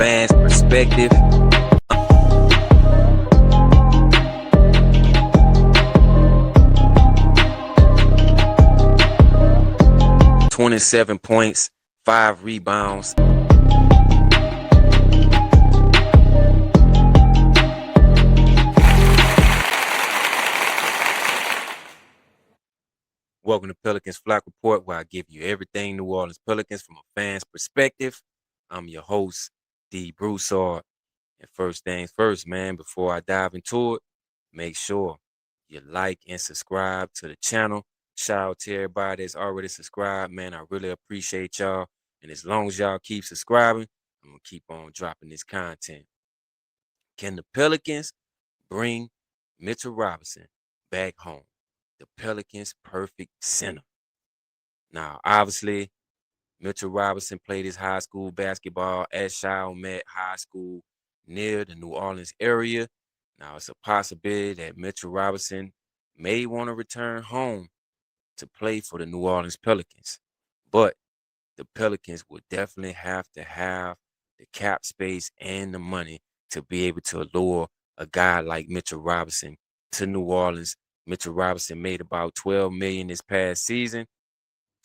fan's perspective. 27 points, 5 rebounds. Welcome to Pelicans Flock Report, where I give you everything New Orleans Pelicans from a fan's perspective. I'm your host, D. Broussard. And first things first, man, before I dive into it, make sure you like and subscribe to the channel. Shout out to everybody that's already subscribed, man. I really appreciate y'all. And as long as y'all keep subscribing, I'm going to keep on dropping this content. Can the Pelicans bring Mitchell Robinson back home? The Pelicans' perfect center. Now, obviously, Mitchell Robinson played his high school basketball at Chalmette High School near the New Orleans area. Now, it's a possibility that Mitchell Robinson may want to return home to play for the New Orleans Pelicans. But the Pelicans would definitely have to have the cap space and the money to be able to allure a guy like Mitchell Robinson to New Orleans. Mitchell Robinson made about $12 million this past season.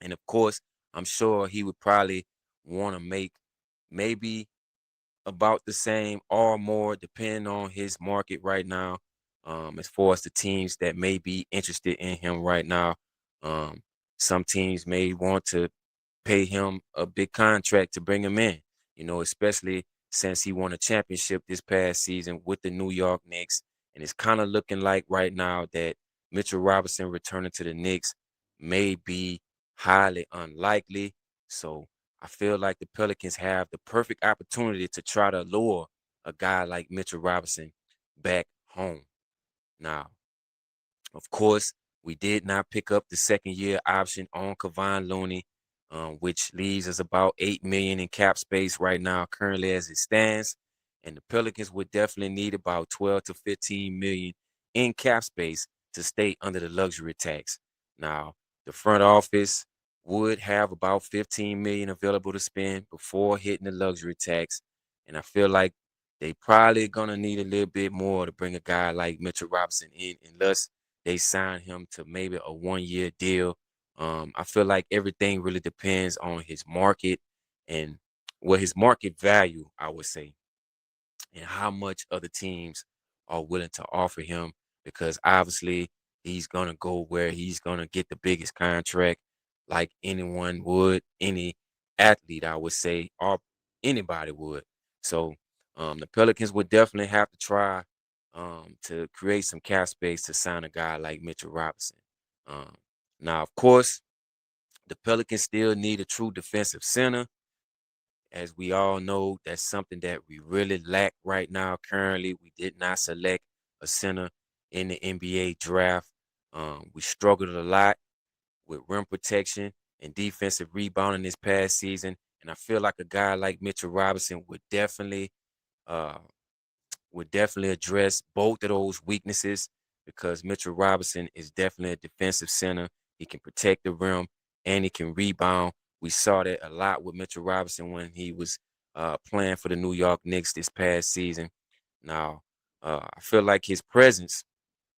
And of course, I'm sure he would probably want to make maybe about the same or more, depending on his market right now. As far as the teams that may be interested in him right now, some teams may want to pay him a big contract to bring him in, especially since he won a championship this past season with the New York Knicks. And it's kind of looking like right now that Mitchell Robinson returning to the Knicks may be highly unlikely. So I feel like the Pelicans have the perfect opportunity to try to lure a guy like Mitchell Robinson back home. Now, of course, we did not pick up the second-year option on Kevon Looney, which leaves us about $8 million in cap space right now, currently as it stands. And the Pelicans would definitely need about $12 to $15 million in cap space to stay under the luxury tax. Now, the front office would have about $15 million available to spend before hitting the luxury tax. And I feel like they probably gonna need a little bit more to bring a guy like Mitchell Robinson in, unless they sign him to maybe a 1-year deal. I feel like everything really depends on his market and his market value, I would say, and how much other teams are willing to offer him, because obviously he's going to go where he's going to get the biggest contract, like anyone would, any athlete, I would say, or anybody would. So the Pelicans would definitely have to try to create some cap space to sign a guy like Mitchell Robinson. Um, Now, of course, the Pelicans still need a true defensive center. As we all know, that's something that we really lack right now. Currently, we did not select a center in the NBA draft. We struggled a lot with rim protection and defensive rebounding this past season. And I feel like a guy like Mitchell Robinson uh, would definitely address both of those weaknesses, because Mitchell Robinson is definitely a defensive center. He can protect the rim and he can rebound. We saw that a lot with Mitchell Robinson when he was playing for the New York Knicks this past season. Now, I feel like his presence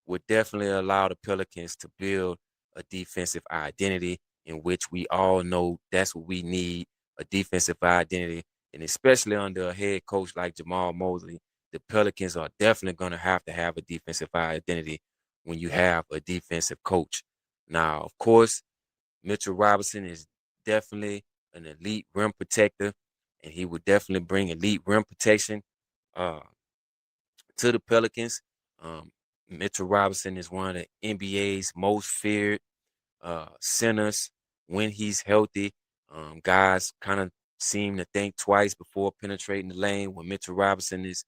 would definitely allow the Pelicans to build a defensive identity, in which we all know that's what we need, a defensive identity. And especially under a head coach like Jamal Mosley, the Pelicans are definitely going to have a defensive identity when you have a defensive coach. Now, of course, Mitchell Robinson is definitely an elite rim protector, and he would definitely bring elite rim protection uh, to the Pelicans. Mitchell Robinson is one of the NBA's most feared centers when he's healthy. Guys kind of seem to think twice before penetrating the lane when Mitchell Robinson is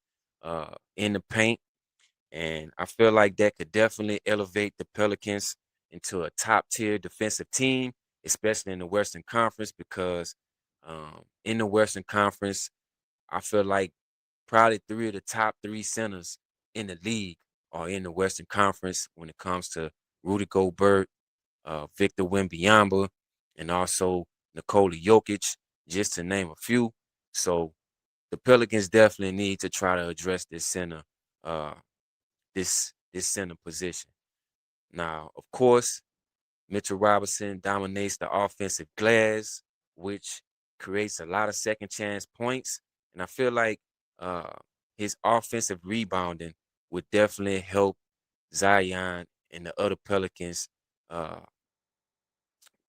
in the paint. And I feel like that could definitely elevate the Pelicans into a top tier defensive team, especially in the Western Conference, because in the Western Conference, I feel like probably 3 of the top 3 centers in the league are in the Western Conference when it comes to Rudy Gobert, Victor Wembanyama, and also Nikola Jokic, just to name a few. So the Pelicans definitely need to try to address this center, uh, this center position. Now, of course, Mitchell Robinson dominates the offensive glass, which creates a lot of second chance points. And I feel like uh, his offensive rebounding would definitely help Zion and the other Pelicans uh,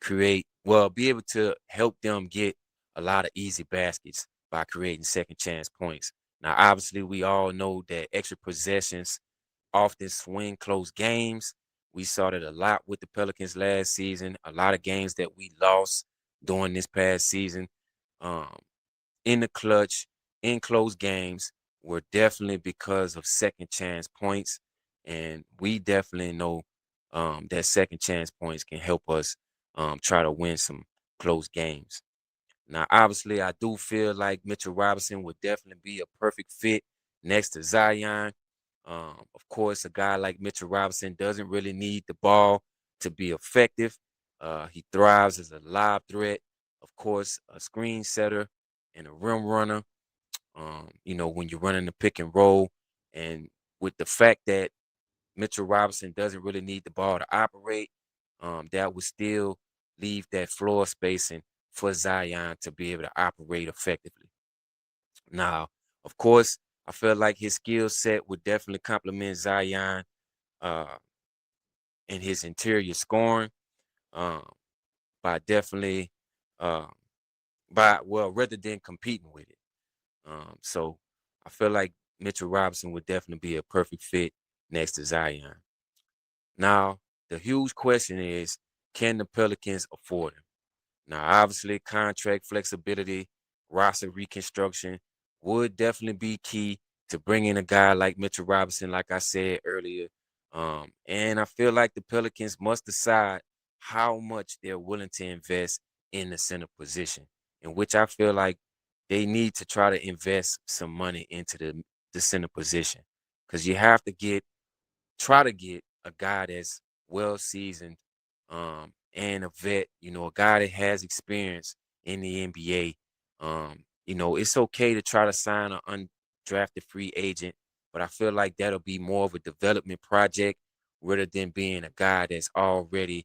be able to help them get a lot of easy baskets by creating second chance points. Now, obviously, we all know that extra possessions often swing close games. We saw that a lot with the Pelicans last season, a lot of games that we lost during this past season. Um, in the clutch, in close games, were definitely because of second chance points. And we definitely know that second chance points can help us try to win some close games. Now, obviously, I do feel like Mitchell Robinson would definitely be a perfect fit next to Zion. Of course, a guy like Mitchell Robinson doesn't really need the ball to be effective. He thrives as a lob threat, of course, a screen setter and a rim runner. When you're running the pick and roll, and with the fact that Mitchell Robinson doesn't really need the ball to operate, that would still leave that floor spacing for Zion to be able to operate effectively. Now, of course, I feel like his skill set would definitely complement Zion uh, in his interior scoring um, by definitely uh, rather than competing with it. So I feel like Mitchell Robinson would definitely be a perfect fit next to Zion. Now, the huge question is, can the Pelicans afford him? Now, obviously, contract flexibility, roster reconstruction would definitely be key to bringing a guy like Mitchell Robinson, like I said earlier. And I feel like the Pelicans must decide how much they're willing to invest in the center position, in which I feel like they need to try to invest some money into the center position because you have to try to get a guy that's well seasoned and a vet, a guy that has experience in the NBA. It's okay to try to sign an undrafted free agent, but I feel like that'll be more of a development project rather than being a guy that's already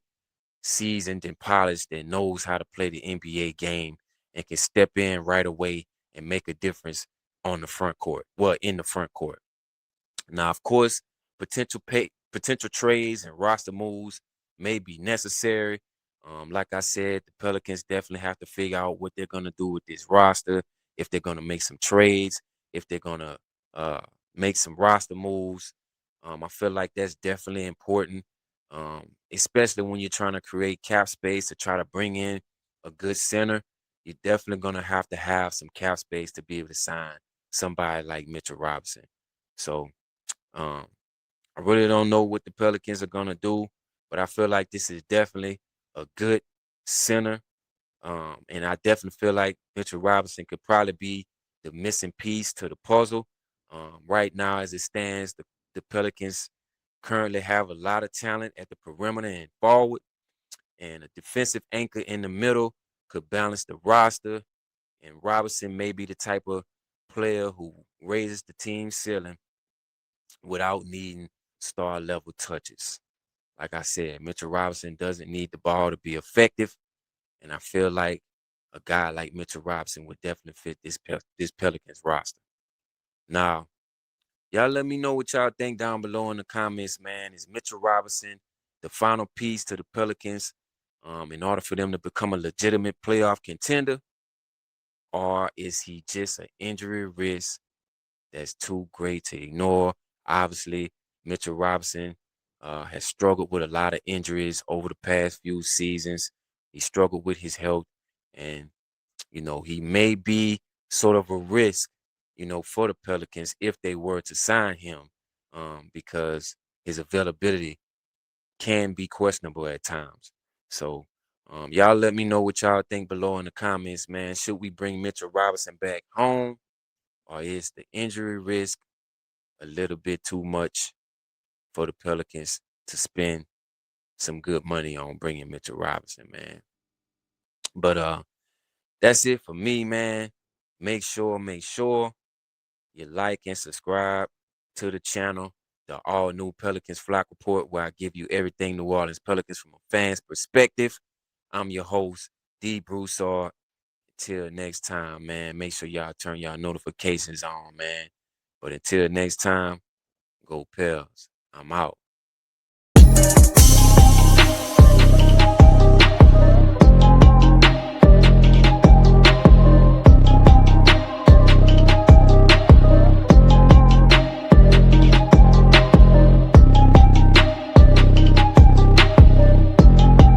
seasoned and polished and knows how to play the NBA game and can step in right away and make a difference on the front court. Well, in the front court. Now, of course, potential trades and roster moves may be necessary. Like I said, the Pelicans definitely have to figure out what they're gonna do with this roster, if they're gonna make some trades, if they're gonna uh, make some roster moves. I feel like that's definitely important, especially when you're trying to create cap space to try to bring in a good center. You're definitely gonna have to have some cap space to be able to sign somebody like Mitchell Robinson. So um, I really don't know what the Pelicans are gonna do, but I feel like this is definitely a good center. And I definitely feel like Mitchell Robinson could probably be the missing piece to the puzzle. Right now, as it stands, the Pelicans currently have a lot of talent at the perimeter and forward, and a defensive anchor in the middle could balance the roster. And Robinson may be the type of player who raises the team ceiling without needing star level touches. Like I said, Mitchell Robinson doesn't need the ball to be effective, and I feel like a guy like Mitchell Robinson would definitely fit this Pelicans roster. Now, y'all let me know what y'all think down below in the comments, man. Is Mitchell Robinson the final piece to the Pelicans in order for them to become a legitimate playoff contender, or is he just an injury risk that's too great to ignore? Obviously, Mitchell Robinson has struggled with a lot of injuries over the past few seasons. He struggled with his health, and he may be sort of a risk, for the Pelicans if they were to sign him, because his availability can be questionable at times. So, y'all let me know what y'all think below in the comments, man. Should we bring Mitchell Robinson back home, or is the injury risk a little bit too much for the Pelicans to spend some good money on bringing Mitchell Robinson, man? But that's it for me, man. make sure you like and subscribe to the channel, the all new Pelicans Flock Report, where I give you everything New Orleans Pelicans from a fan's perspective. I'm your host, D. Broussard. Till next time, man, make sure y'all turn y'all notifications on, man. But until next time, go Pels. I'm out.